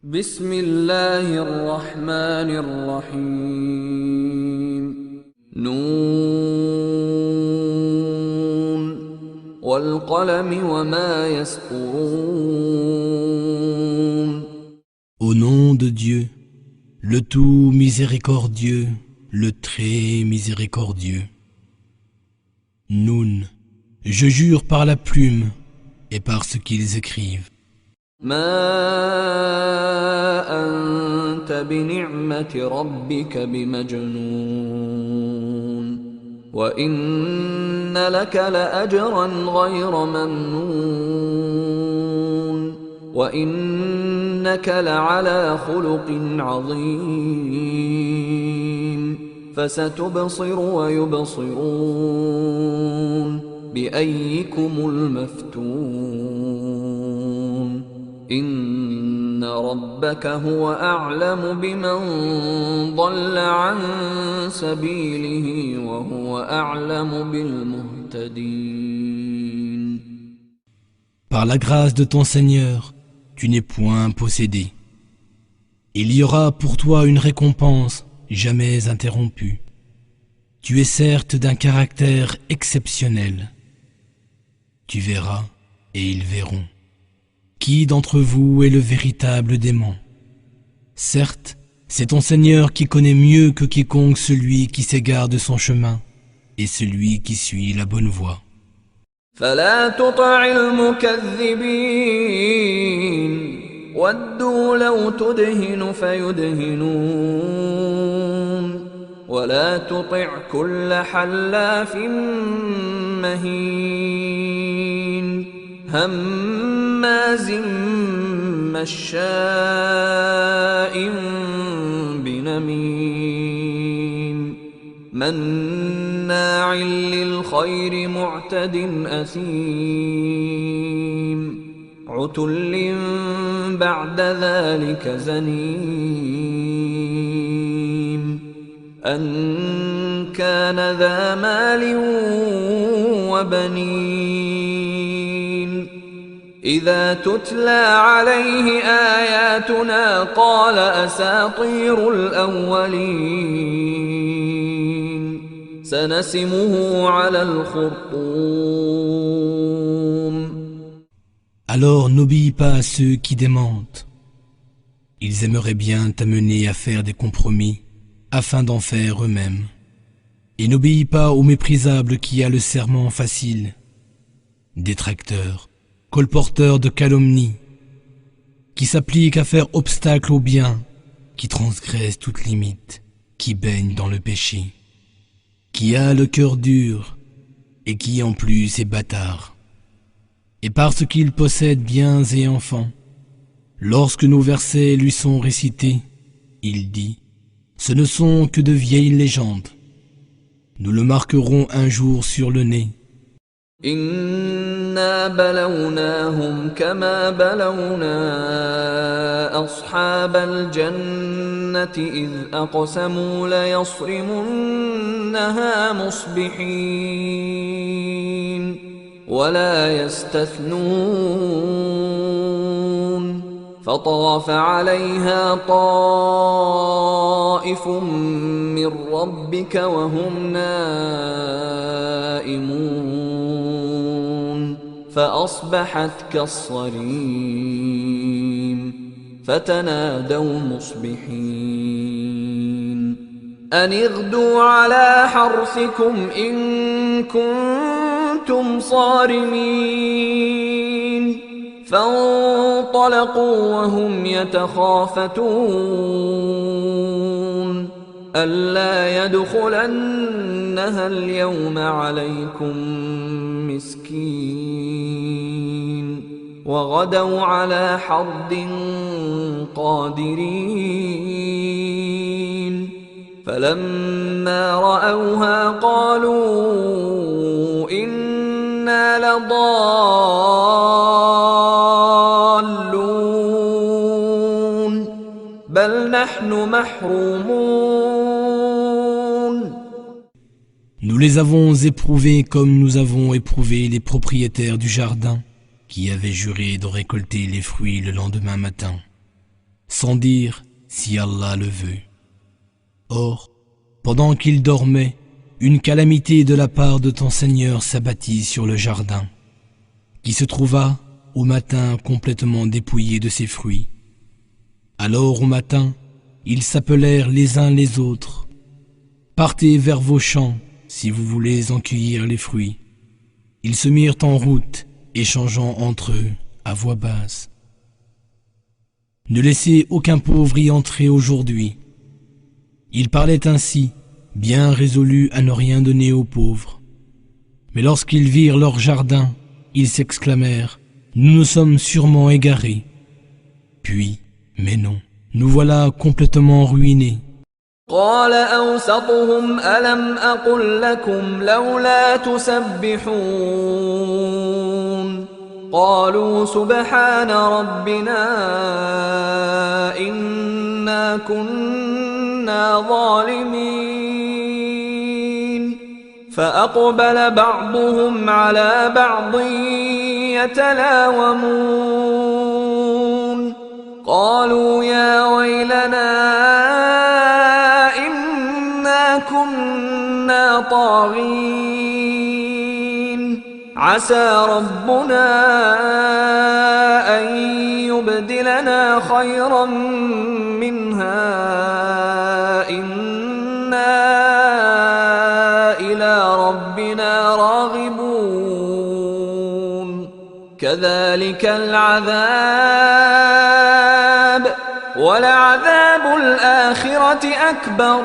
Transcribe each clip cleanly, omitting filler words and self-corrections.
بسم الله الرحمن الرحيم نون والقلم وما يسطرون. Au nom de Dieu, le tout miséricordieux, le très miséricordieux. Noun, je jure par la plume et par ce qu'ils écrivent. ما أنت بنعمة ربك بمجنون وإن لك لأجرا غير ممنون وإنك لعلى خلق عظيم فستبصر ويبصرون بأيكم المفتون إن ربك هو أعلم بمن ضل عن سبيله وهو أعلم بالمهتدين. Par la grâce de ton Seigneur, tu n'es point possédé. Il y aura pour toi une récompense jamais interrompue. Tu es certes d'un caractère exceptionnel. Tu verras et ils verront. Qui d'entre vous est le véritable démon? Certes, c'est ton Seigneur qui connaît mieux que quiconque celui qui s'égare de son chemin et celui qui suit la bonne voie. فلا تطع المكذبين ودوا لو تدهن فيدهنون ولا تطع كل حلاف مهين هماز مشاء بنميم مناع للخير معتد أثيم عتل بعد ذلك زنيم أن كان ذا مال وبنين إذا تتلى عليه آياتنا قال أساطير الأولين سنسمه على الخرطوم. Alors n'obéis pas à ceux qui démentent. Ils aimeraient bien t'amener à faire des compromis afin d'en faire eux-mêmes. Et n'obéis pas au méprisable qui a le serment facile, détracteur, colporteur de calomnie, qui s'applique à faire obstacle au bien, qui transgresse toute limite, qui baigne dans le péché, qui a le cœur dur et qui en plus est bâtard. Et parce qu'il possède biens et enfants, lorsque nos versets lui sont récités, il dit: ce ne sont que de vieilles légendes. Nous le marquerons un jour sur le nez. إنا بلوناهم كما بلونا أصحاب الجنة إذ أقسموا ليصرمنها مصبحين ولا يستثنون فطاف عليها طائف من ربك وهم نائمون فأصبحت كالصريم فتنادوا مصبحين أن اغدوا على حرثكم إن كنتم صارمين فانطلقوا وهم يتخافتون ألا يدخلنها اليوم عليكم مسكين وغدوا على حرد قادرين فلما رأوها قالوا إنا لضالون بل نحن محرومون. Nous les avons éprouvés comme nous avons éprouvé les propriétaires du jardin qui avaient juré de récolter les fruits le lendemain matin. sans dire si Allah le veut. Or, pendant qu'il dormait, une calamité de la part de ton Seigneur s'abattit sur le jardin, qui se trouva au matin complètement dépouillé de ses fruits. Alors au matin, ils s'appelèrent les uns les autres. Partez vers vos champs si vous voulez en cueillir les fruits. Ils se mirent en route, échangeant entre eux à voix basse. Ne laissez aucun pauvre y entrer aujourd'hui. Ils parlaient ainsi, bien résolus à ne rien donner aux pauvres. Mais lorsqu'ils virent leur jardin, ils s'exclamèrent « Nous nous sommes sûrement égarés. » Puis, mais non, nous voilà complètement ruinés. قال أوسطهم ألم أقل لكم لولا تسبحون قالوا سبحان ربنا إنا كنا ظالمين فأقبل بعضهم على بعض يتلاومون قالوا يا ويلنا كنا طاغين عسى ربنا أن يبدلنا خيرا منها إنا إلى ربنا راغبون كذلك العذاب ولعذاب الآخرة أكبر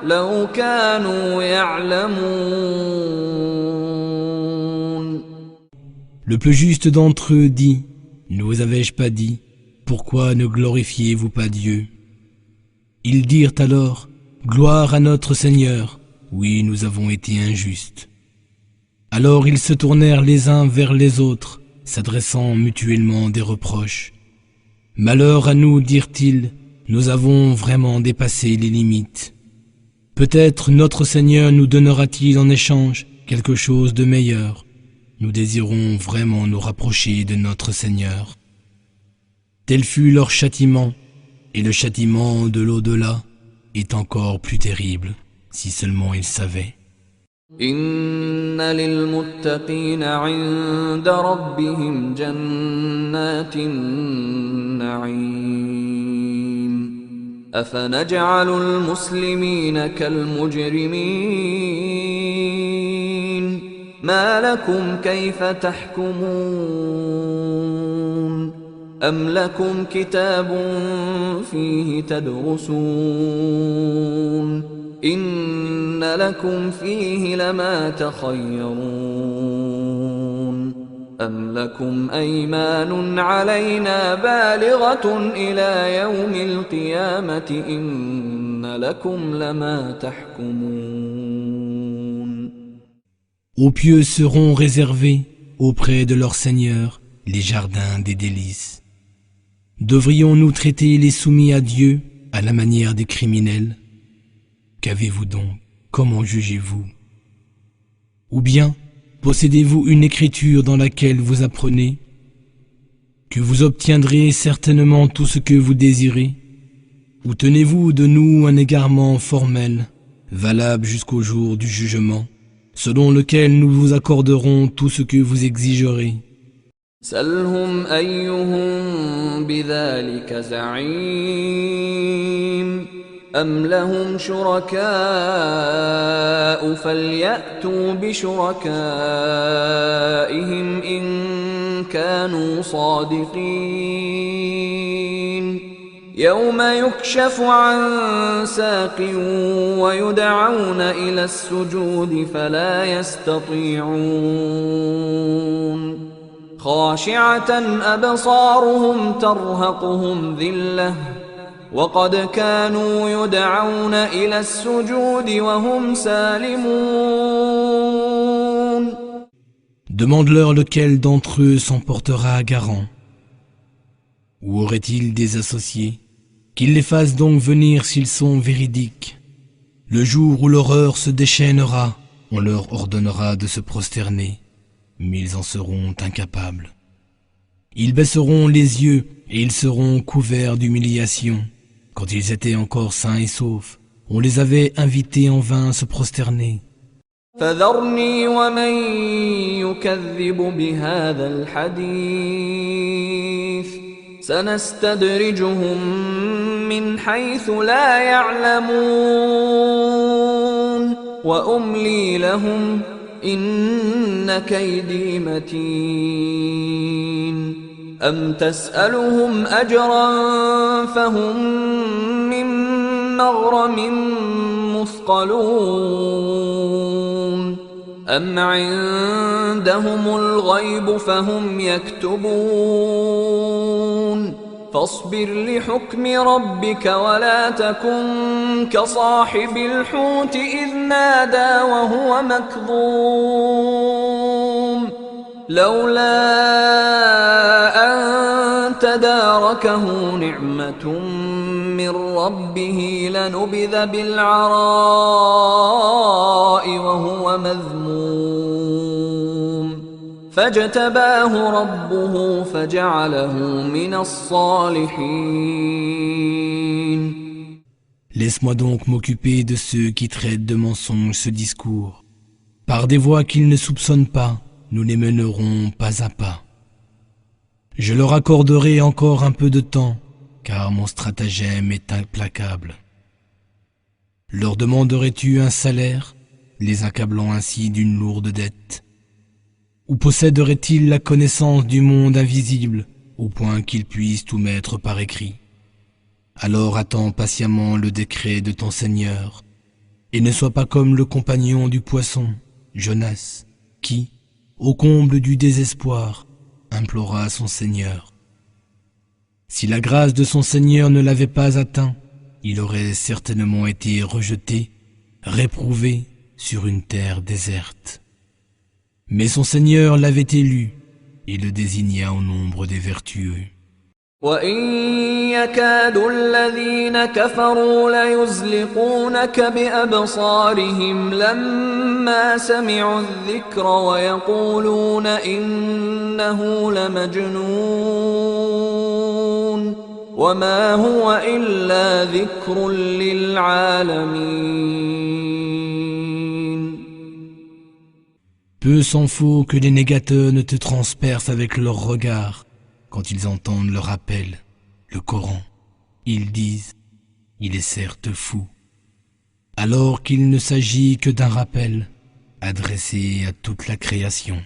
لو كانوا يعلمون. Le plus juste d'entre eux dit, ne vous avais-je pas dit, pourquoi ne glorifiez-vous pas Dieu? Ils dirent alors, gloire à notre Seigneur, oui nous avons été injustes. Alors ils se tournèrent les uns vers les autres, s'adressant mutuellement des reproches. Malheur à nous, dirent-ils, nous avons vraiment dépassé les limites. Peut-être notre Seigneur nous donnera-t-il en échange quelque chose de meilleur. Nous désirons vraiment nous rapprocher de notre Seigneur. Tel fut leur châtiment, et le châtiment de l'au-delà est encore plus terrible, si seulement ils savaient. إن للمتقين عند ربهم جنات النعيم أفنجعل المسلمين كالمجرمين ما لكم كيف تحكمون أم لكم كتاب فيه تدرسون إن لكم فيه لما تخيرون أم لكم أيمان علينا بالغة إلى يوم القيامة إن لكم لما تحكمون. Aux pieux seront réservés auprès de leur Seigneur les jardins des délices. Devrions-nous traiter les soumis à Dieu à la manière des criminels? Qu'avez-vous donc? Comment jugez-vous? Ou bien, possédez-vous une écriture dans laquelle vous apprenez que vous obtiendrez certainement tout ce que vous désirez? Ou tenez-vous de nous un égarement formel, valable jusqu'au jour du jugement, selon lequel nous vous accorderons tout ce que vous exigerez? سلهم أيهم بذلك زعيم أم لهم شركاء فليأتوا بشركائهم إن كانوا صادقين يوم يكشف عن ساق ويدعون إلى السجود فلا يستطيعون خاشعة أبصارهم ترهقهم ذلة وقد كانوا يدعون إلى السجود وهم سالمون. Demande-leur lequel d'entre eux s'en portera garant. Ou aurait-il des associés? Qu'ils les fassent donc venir s'ils sont véridiques. Le jour où l'horreur se déchaînera, on leur ordonnera de se prosterner, mais ils en seront incapables. Ils baisseront les yeux et ils seront couverts d'humiliation. Quand ils étaient encore sains et saufs, on les avait invités en vain à se prosterner. فذرني ومن يكذب بهذا الحديث سنستدرجهم من حيث لا يعلمون وأملي لهم إن كيدي متين أم تسألهم أجرا فهم من مغرم مثقلون أم عندهم الغيب فهم يكتبون فاصبر لحكم ربك ولا تكن كصاحب الحوت إذ نادى وهو مكظوم لولا أن تداركه نعمة من ربه لنبذ بالعراء وهو مذموم فاجتباه ربه فجعله من الصالحين. Laisse-moi donc m'occuper de ceux qui traitent de mensonges ce discours. Par des voies qu'ils ne soupçonnent pas, nous les mènerons pas à pas. Je leur accorderai encore un peu de temps, car mon stratagème est implacable. Leur demanderais-tu un salaire, les accablant ainsi d'une lourde dette? Ou posséderaient-ils la connaissance du monde invisible, au point qu'ils puissent tout mettre par écrit? Alors attends patiemment le décret de ton Seigneur, et ne sois pas comme le compagnon du poisson, Jonas, qui, au comble du désespoir, implora son Seigneur. Si la grâce de son Seigneur ne l'avait pas atteint, il aurait certainement été rejeté, réprouvé sur une terre déserte. Mais son Seigneur l'avait élu et le désigna au nombre des vertueux. وَإِن يَكَادُ الَّذِينَ كَفَرُوا لَيُزْلِقُونَكَ بِأَبْصَارِهِمْ لَمَّا سَمِعُوا الذِّكْرَ وَيَقُولُونَ إِنَّهُ لَمَجْنُونٌ وَمَا هُوَ إِلَّا ذِكْرٌ لِلْعَالَمِينَ. Peu s'en faut que les négateurs ne te transpercent avec leurs regards. Quand ils entendent le rappel, le Coran, ils disent « Il est certes fou », alors qu'il ne s'agit que d'un rappel adressé à toute la création.